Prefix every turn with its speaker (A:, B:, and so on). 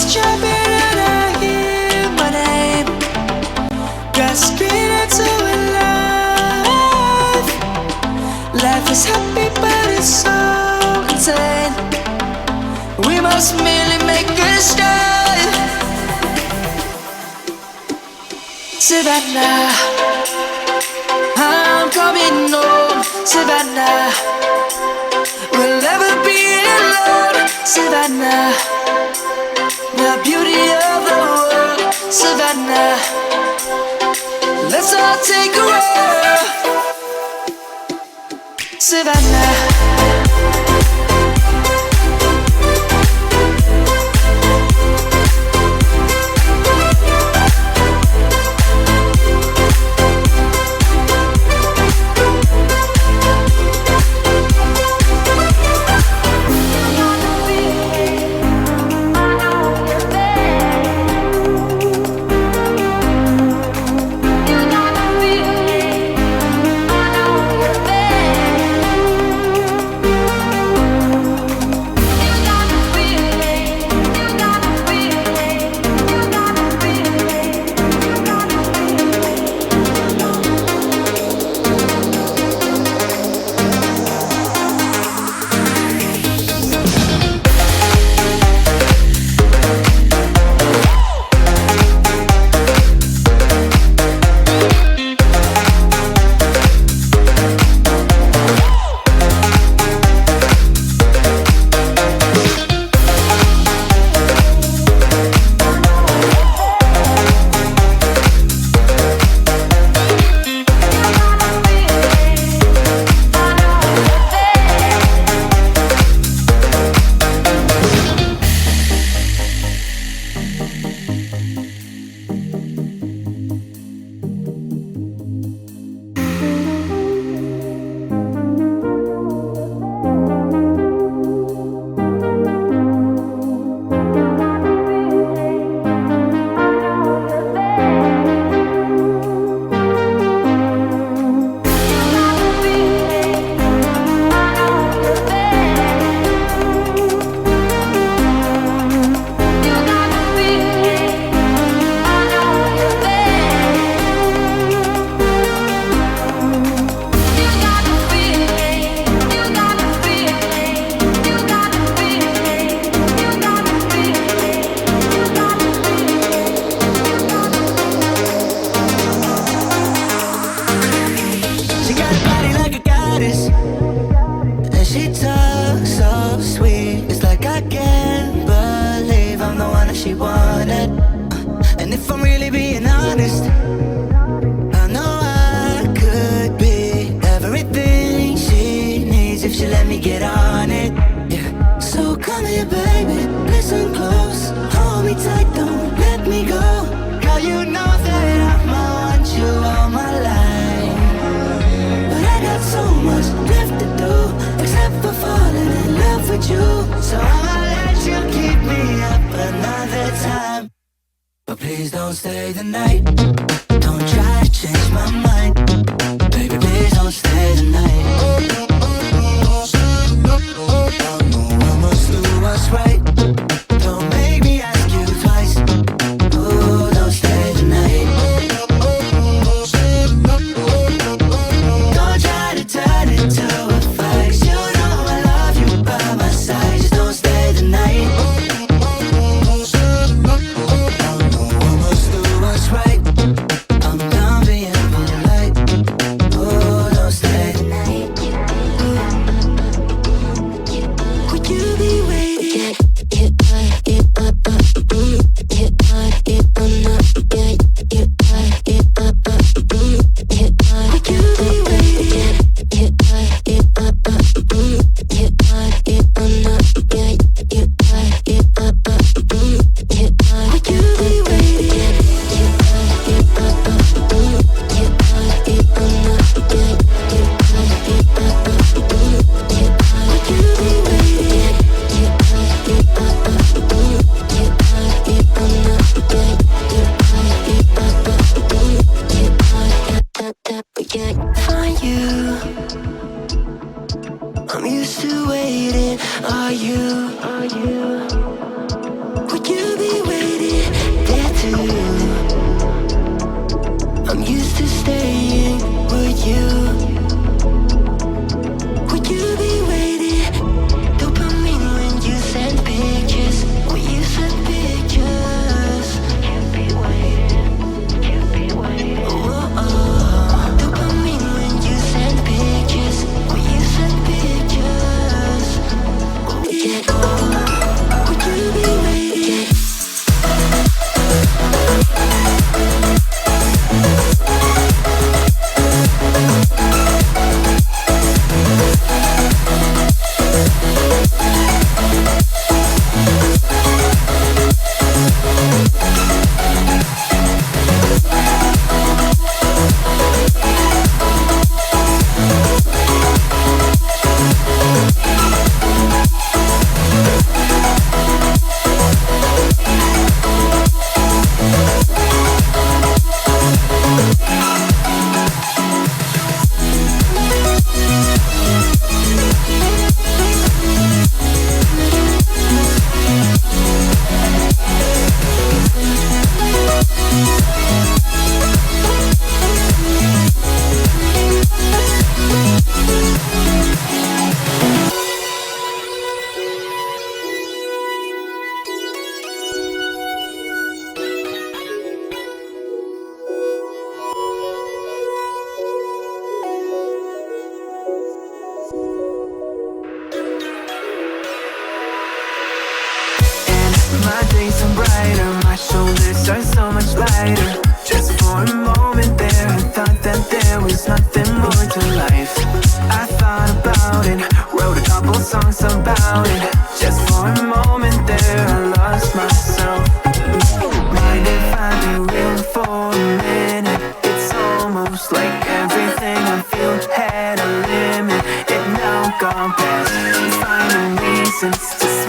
A: jumping and I hear my name, grasping into a life. Life is happy but it's so insane. We must merely make a start. Savannah, I'm coming home. Savannah, we'll never be alone. Savannah, the beauty of the world. Savannah, let's all take a walk. Savannah. brighter. Just for a moment there, I thought that there was nothing more to life. I thought about it, wrote a couple songs about it. Just for a moment there, I lost myself. Mind if I be real for a minute? It's almost like everything I feel had a limit. It now gone past, finding reasons to